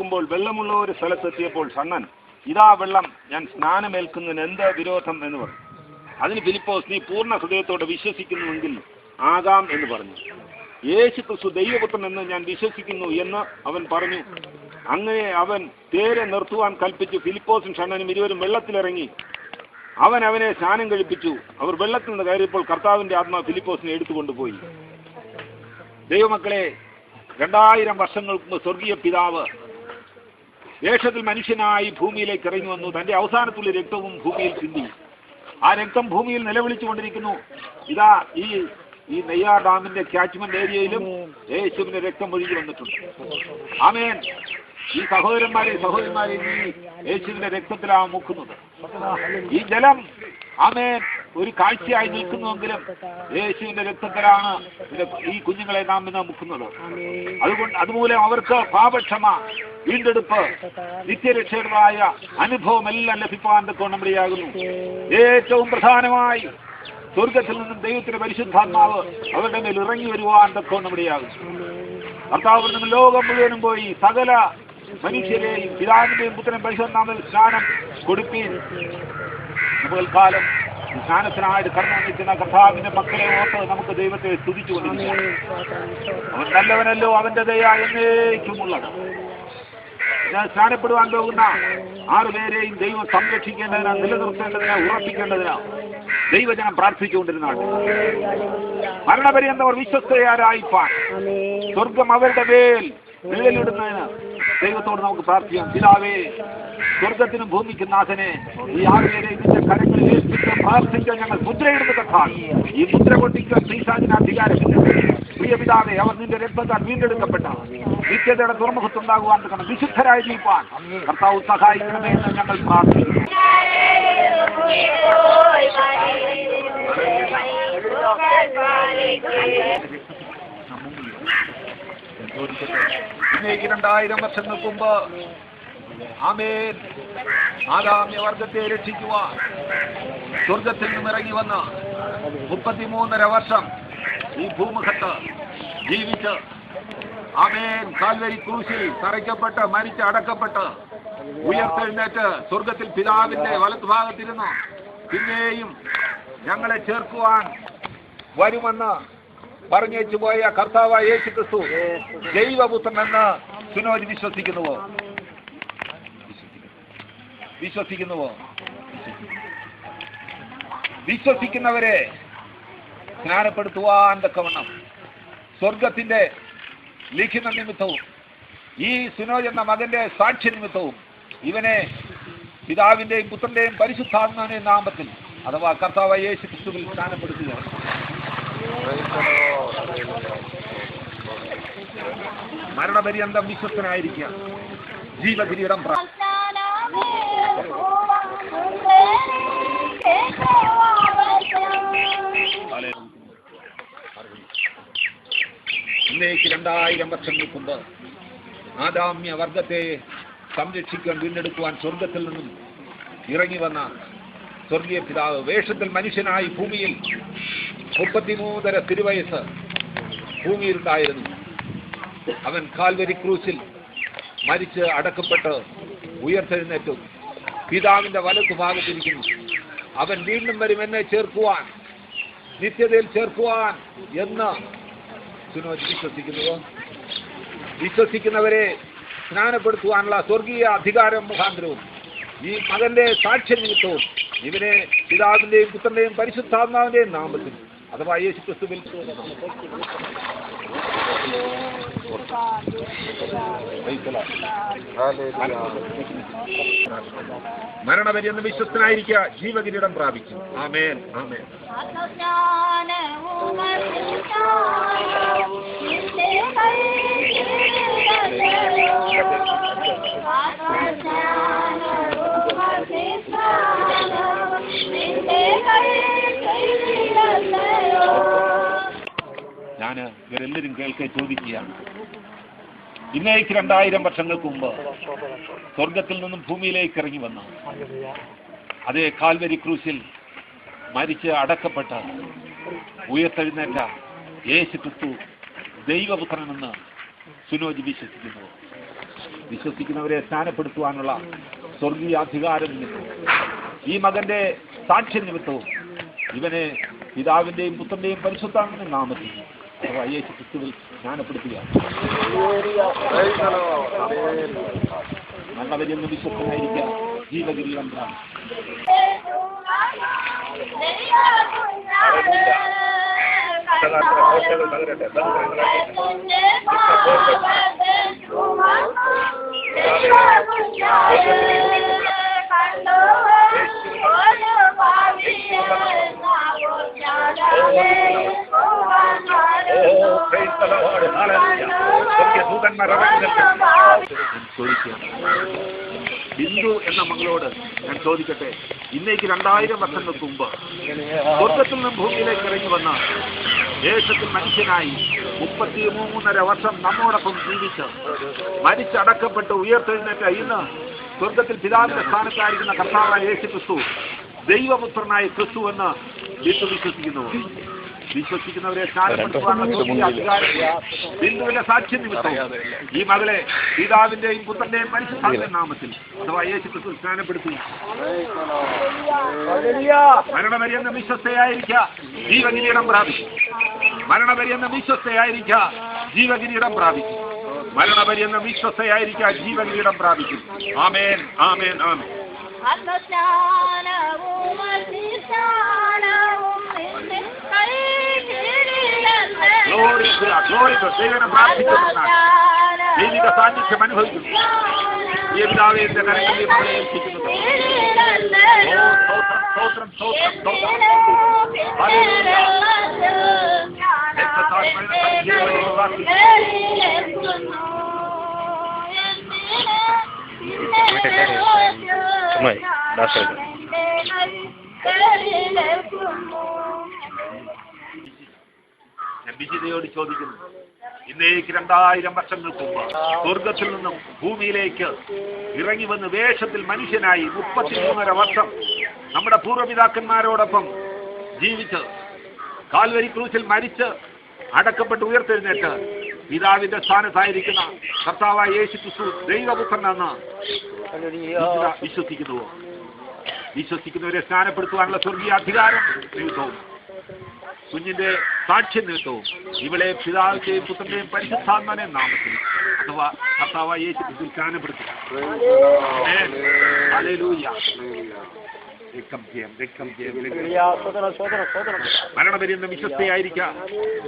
പോകുമ്പോൾ വെള്ളമുള്ള ഒരു സ്ഥലത്തെത്തിയപ്പോൾ ഷണ്ണൻ, ഇതാ വെള്ളം, ഞാൻ സ്നാനമേൽക്കുന്നതിന് എന്ത് വിരോധം എന്ന് പറഞ്ഞു. അതിന് ഫിലിപ്പോസ്, നീ പൂർണ്ണ ഹൃദയത്തോടെ വിശ്വസിക്കുന്നുവെങ്കിൽ ആകാം എന്ന് പറഞ്ഞു. യേശു ക്രിസ്തു ദൈവപുത്രൻ എന്ന് ഞാൻ വിശ്വസിക്കുന്നു എന്ന് അവൻ പറഞ്ഞു. അങ്ങനെ അവൻ തേരെ നിർത്തുവാൻ കൽപ്പിച്ചു. ഫിലിപ്പോസും ഷണ്ണനും ഇരുവരും വെള്ളത്തിലിറങ്ങി അവനെ സ്നാനം കഴിപ്പിച്ചു. അവർ വെള്ളത്തിൽ നിന്ന് കയറിയപ്പോൾ കർത്താവിന്റെ ആത്മാവ് ഫിലിപ്പോസിനെ എടുത്തുകൊണ്ടുപോയി. ദൈവമക്കളെ, 2000 വർഷങ്ങൾക്ക് മുമ്പ് സ്വർഗീയ പിതാവ് വേഷത്തിൽ മനുഷ്യനായി ഭൂമിയിലേക്ക് ഇറങ്ങി വന്നു. തന്റെ അവസാനത്തുള്ള രക്തവും ഭൂമിയിൽ ചിന്തി. ആ രക്തം ഭൂമിയിൽ നിലവിളിച്ചുകൊണ്ടിരിക്കുന്നു. ഇതാ ഈ നെയ്യാർ ഡാമിന്റെ ക്യാച്ച്മെന്റ് ഏരിയയിലും യേശുവിന്റെ രക്തം ഒഴുകി വന്നിട്ടുണ്ട്. ആമേൻ. ഈ സഹോദരന്മാരെ നീ യേശുവിന്റെ രക്തത്തിലാണ് മുക്കുന്നത്. ഈ ജലം ആമേൻ ഒരു കാഴ്ചയായി നിൽക്കുന്നുവെങ്കിലും യേശുവിന്റെ രക്തത്തിലാണ് ഈ കുഞ്ഞുങ്ങളെ നാം ഇന്ന് മുക്കുന്നത്. അതുമൂലം അവർക്ക് പാപക്ഷമ, വീണ്ടെടുപ്പ്, നിത്യരക്ഷകരായ അനുഭവം എല്ലാം ലഭിക്കാൻ തക്കോണമിടയാകുന്നു. ഏറ്റവും പ്രധാനമായി സ്വർഗത്തിൽ നിന്നും ദൈവത്തിന്റെ പരിശുദ്ധാത്മാവ് അവരുടെ മേൽ ഇറങ്ങി വരുവാൻ തക്കോണമിടയാകുന്നു. കർത്താവ് നിന്ന് ലോകം മുഴുവനും പോയി സകല മനുഷ്യരെയും പിതാവിന്റെയും പുത്രനും പരിശുദ്ധാത്മാവിൽ സ്നാനം കൊടുപ്പീൻ. പകൽക്കാലം സ്നാനത്തിനായിട്ട് കടന്നു വന്നിരിക്കുന്ന കർത്താവിന്റെ മക്കളെ ഓർത്ത് നമുക്ക് ദൈവത്തെ സ്തുതിച്ചുകൊണ്ടിരിക്കാം. അവൻ നല്ലവനല്ലോ, അവന്റെ ദയ എന്നേക്കുമുള്ളത്. ഞാൻ സ്നാനപ്പെടുവാൻ പോകുന്ന 6 പേരെയും ദൈവം സംരക്ഷിക്കേണ്ടതിനാ, നിലനിർത്തേണ്ടതിനാ, ഉറപ്പിക്കേണ്ടതിനാ ദൈവജനം പ്രാർത്ഥിച്ചുകൊണ്ടിരുന്നാണ്. മരണപര്യന്തവർ വിശ്വസ്തയാരായിപ്പാൻ സ്വർഗം അവരുടെ മേൽ നിഴലിടുന്നതിന് ദൈവത്തോട് നമുക്ക് പ്രാർത്ഥിക്കാം. പിതാവേ, സ്വർഗത്തിനും ഭൂമിക്കും നാഥനെ, ഈ 6 പേരെ ഇതിന്റെ കരങ്ങളിൽ ഏൽപ്പിച്ച് പ്രാർത്ഥിക്കാൻ ഞങ്ങൾ മുദ്രയിടുന്ന കർത്താവ്. ഈ മുദ്ര പൊട്ടിക്കാൻ ശ്രീശാദിന് അധികാരമില്ല. പ്രിയ പിതാവേ, അവർ നിന്റെ രക്തത്താൽ വീണ്ടെടുക്കപ്പെട്ട നിത്യതയുടെ തുറമുഖത്തുണ്ടാകുവാൻ കാരണം വിശുദ്ധരായി ജീവിപ്പാൻ കർത്താവ് സഹായിക്കണമേ എന്ന് ഞങ്ങൾ പ്രാർത്ഥിക്കുന്നു. ഇന്നേക്ക് 2000 വർഷങ്ങൾക്ക് മുമ്പ് ആമേൻ ആദാമ്യവർഗത്തെ രക്ഷിക്കുവാൻ സ്വർഗത്തിൽ നിന്നും ഇറങ്ങി വന്ന 33.5 വർഷം ഈ ഭൂമുഖത്ത് ജീവിച്ച് ആമേൻ കാൽവരി ക്രൂശിൽ തറയ്ക്കപ്പെട്ട് മരിച്ച് അടക്കപ്പെട്ട് ഉയർത്തെഴുന്നേറ്റ് സ്വർഗത്തിൽ പിതാവിന്റെ വലത്തുഭാഗത്തിരുന്നു പിന്നെയും ഞങ്ങളെ ചേർക്കുവാൻ വരുമെന്ന് പറഞ്ഞേച്ചു പോയ കർത്താവായ യേശു ക്രിസ്തു ദൈവപുത്രൻ എന്ന് സുനോജ് വിശ്വസിക്കുന്നുവോ? വിശ്വസിക്കുന്നവരെ സ്നാനപ്പെടുത്തുവാൻ തക്കവണ്ണം സ്വർഗത്തിന്റെ ലിഖിത നിമിത്തവും ഈ സുനോജ് എന്ന മകന്റെ സാക്ഷ്യ നിമിത്തവും ഇവനെ പിതാവിന്റെയും പുത്രന്റെയും പരിശുദ്ധാത്മാവിന്റെയും നാമത്തിൽ അഥവാ കർത്താവായ യേശു ക്രിസ്തുവിൽ സ്നാനപ്പെടുത്തുക. മരണപര്യന്തം വിശ്വസ്തനായിരിക്കുക, ജീവകിരീടം ഇന്നേക്ക് 2000 വർഷങ്ങൾക്ക് മുമ്പ് ആദാമ്യ വർഗത്തെ സംരക്ഷിക്കാൻ വീണ്ടെടുക്കുവാൻ സ്വർഗത്തിൽ നിന്നും ഇറങ്ങി വന്ന സ്വർഗീയ പിതാവ് വേഷത്തിൽ മനുഷ്യനായി ഭൂമിയിൽ 33.5 തിരുവയസ്സ് ഭൂമിയിലുണ്ടായിരുന്നു. അവൻ കാൽവരി ക്രൂശിൽ മരിച്ച് അടക്കപ്പെട്ട് ഉയർത്തെഴുന്നേറ്റു പിതാവിന്റെ വലത്തു ഭാഗത്തിരിക്കുന്നു. അവൻ വീണ്ടും വരും എന്നെ ചേർക്കുവാൻ, നിത്യതയിൽ ചേർക്കുവാൻ എന്ന് സുനോജ് വിശ്വസിക്കുന്നവരെ സ്നാനപ്പെടുത്തുവാനുള്ള സ്വർഗീയ അധികാരം മുഖാന്തരവും ഈ മകന്റെ സാക്ഷ്യ നിമിത്തവും ഇവനെ പിതാവിന്റെയും പുത്രന്റെയും പരിശുദ്ധാത്മാവിന്റെയും നാമത്തിൽ അഥവാ യേശു ക്രിസ്തുവിൽ മരണപര്യന്തം വിശ്വസ്തനായിരിക്കുക, ജീവകിരീടം പ്രാപിക്കും. ആമേൻ, ആമേൻ. ഞാൻ ഇവരെല്ലാവരും കേൾക്കെ ചോദിക്കുകയാണ്. ഇന്നേക്ക് 2000 വർഷങ്ങൾക്ക് മുമ്പ് സ്വർഗത്തിൽ നിന്നും ഭൂമിയിലേക്ക് ഇറങ്ങി വന്ന അതേ കാൽവരി ക്രൂശിൽ മരിച്ച് അടക്കപ്പെട്ട ഉയർത്തെഴുന്നേറ്റ യേശു ക്രിസ്തു ദൈവപുത്രനെന്ന് സുനോജ് വിശ്വസിക്കുന്നു. വിശ്വസിക്കുന്നവരെ സ്നാനപ്പെടുത്തുവാനുള്ള സ്വർഗീയ അധികാരം നിമിത്തവും ഈ മകന്റെ സാക്ഷ്യ നിമിത്തവും ഇവനെ പിതാവിന്റെയും പുത്രന്റെയും പരിശുദ്ധാത്മാവിന്റെ നാമത്തിൽ അഥവാ യേശു ക്രിസ്തുവിൽ സ്നാനപ്പെടുത്തുകയാണ്. നല്ലവരെന്ന് വിശ്വസ്തനായിരിക്കുക, ജീവകിരീടം ബിന്ദു എന്ന മകളോട് ഞാൻ ചോദിക്കട്ടെ, ഇന്നേക്ക് 2000 വർഷങ്ങൾക്ക് മുമ്പ് സ്വർഗത്തിൽ നിന്നും ഭൂമിയിലേക്ക് ഇറങ്ങി വന്ന ദേശത്തിൽ മനുഷ്യനായി 33.5 വർഷം നമ്മോടൊപ്പം ജീവിച്ച് മരിച്ചടക്കപ്പെട്ട് ഉയർത്തെഴുന്നേറ്റ ഇന്ന് സ്വർഗത്തിൽ പിതാവിന്റെ സ്ഥാനത്തായിരിക്കുന്ന കർത്താവായ യേശു ക്രിസ്തു ദൈവപുത്രനായ ക്രിസ്തു എന്ന് വിശ്വസിക്കുന്നു. വിശ്വസിക്കുന്നവരെ സ്നാനപ്പെടുത്തുവാനുള്ള അധികാരം ബിന്ദുവിന്റെ സാക്ഷ്യ നിമിത്തവും ഈ മകളെ പിതാവിന്റെയും പുത്രന്റെയും പരിശുദ്ധാത്മാവിന്റെ നാമത്തിൽ അഥവാ യേശു ക്രിസ്തു സ്നാനപ്പെടുത്തി. മരണപര്യന്തം വിശ്വസ്തയായിരിക്കുക, ജീവകിരീടം പ്രാപിക്കും. മരണപര്യന്തം വിശ്വസ്തയായിരിക്കുക, ജീവകിരീടം പ്രാപിക്കും. മരണപര്യന്തം വിശ്വസ്തയായിരിക്കുക, ജീവകിരീടം പ്രാപിക്കും. ആമേൻ, ആമേൻ, ആമേൻ. ദൈവനെ പ്രാർത്ഥിക്കുന്നതിനാൽ ദൈവിക സാന്നിധ്യം അനുഭവിക്കുന്നു. പിതാവേ എന്റെ കരങ്ങളിൽ മകളെ ഏൽപ്പിക്കുന്നത്. സ്തോത്രം, സ്തോത്രം, സ്തോത്രം. ഞാൻ വിജിതയോട് ചോദിക്കുന്നു, ഇന്നേക്ക് 2000 വർഷങ്ങൾക്ക് മുമ്പ് സ്വർഗത്തിൽ നിന്നും ഭൂമിയിലേക്ക് ഇറങ്ങി വന്ന് വേഷത്തിൽ മനുഷ്യനായി 33.5 വർഷം നമ്മുടെ പൂർവ്വപിതാക്കന്മാരോടൊപ്പം ജീവിച്ച് കാൽവരി ക്രൂശിൽ മരിച്ച് അടക്കപ്പെട്ട് ഉയർത്തെഴുന്നേറ്റ് പിതാവിന്റെ സ്ഥാനത്തായിരിക്കുന്ന കർത്താവായ യേശു ക്രിസ്തു ദൈവപുത്രനെന്ന് വിശ്വസിക്കുന്നുവോ? വിശ്വസിക്കുന്നവരെ സ്നാനപ്പെടുത്തുവാനുള്ള സ്വർഗീയ അധികാരം നിമിത്തവും കുഞ്ഞിന്റെ സാക്ഷ്യ നിമിത്തവും ഇവളെ പിതാവിന്റെയും പുത്രന്റെയും പരിശുദ്ധാത്മാവിന്റെ നാമത്തിൽ അഥവാ കർത്താവായ യേശു ക്രിസ്തു സ്നാനപ്പെടുത്തുക. ഹല്ലേലൂയ. മരണപര്യന്തം വിശ്വസ്തയായിരിക്കുക,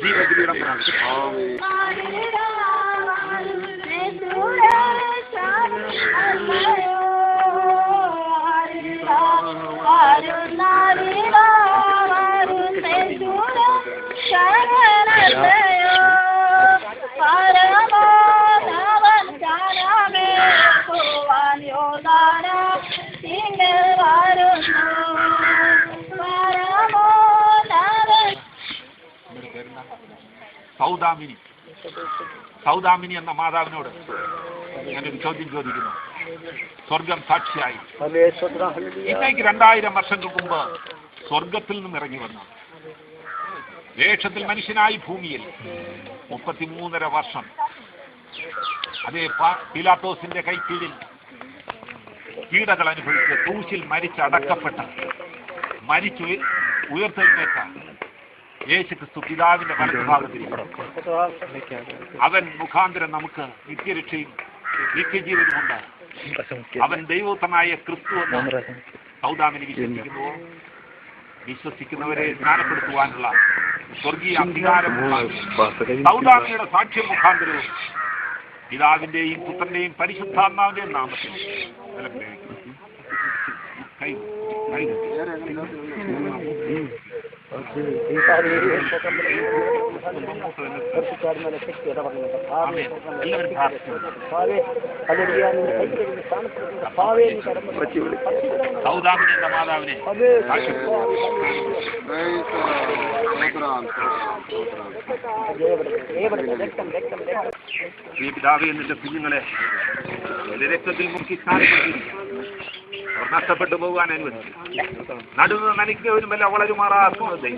ജീവകിരീടം പ്രാപിക്കും. സൗദാമിനി എന്ന മാതാവിനോട് ഞാനൊരു ചോദ്യം ചോദിക്കുന്നു. സ്വർഗം സാക്ഷിയായി ഇന്നേക്ക് 2000 വർഷങ്ങൾക്ക് മുമ്പ് സ്വർഗത്തിൽ നിന്നും ഇറങ്ങി വന്ന വേഷത്തിൽ മനുഷ്യനായി ഭൂമിയിൽ 33.5 വർഷം അതേ പീലാത്തോസിന്റെ കൈക്കീഴിൽ പീഡകൾ അനുഭവിച്ച് ക്രൂശിൽ മരിച്ചടക്കപ്പെട്ട മരിച്ചു ഉയർത്തെഴുന്നേറ്റ യേശു ക്രിസ്തു പിതാവിന്റെ വലതുഭാഗത്തിൽ അവൻ മുഖാന്തരം നമുക്ക് നിത്യരക്ഷയും നിത്യജീവനുമുണ്ട്. അവൻ ദൈവോത്തമായ ക്രിസ്തു എന്ന് സൗദാമിനി വിശ്വസിക്കുന്നുവോ? വിശ്വസിക്കുന്നവരെ സ്നാനപ്പെടുത്തുവാനുള്ള സ്വർഗീയ അധികാരമുള്ള സൗദാമിനിയുടെ സാക്ഷ്യം മുഖാന്തരവും പിതാവിന്റെയും പുത്രന്റെയും പരിശുദ്ധാത്മാവിന്റെയും നാമത്തിൽ സൗദാമിനി എന്ന മാതാവിനെ ഈ പിതാവേ നിന്റെ കുഞ്ഞുങ്ങളെ രക്തത്തിൽ മുക്കി സ്ഥാനപ്പെടുത്തിയിരിക്കുക. അവർ നഷ്ടപ്പെട്ടു പോകാൻ അനുവദിച്ചു. നടുവ് നനയ്ക്കുന്നവരും വല്ല വളരുമാറാക്കുന്നത്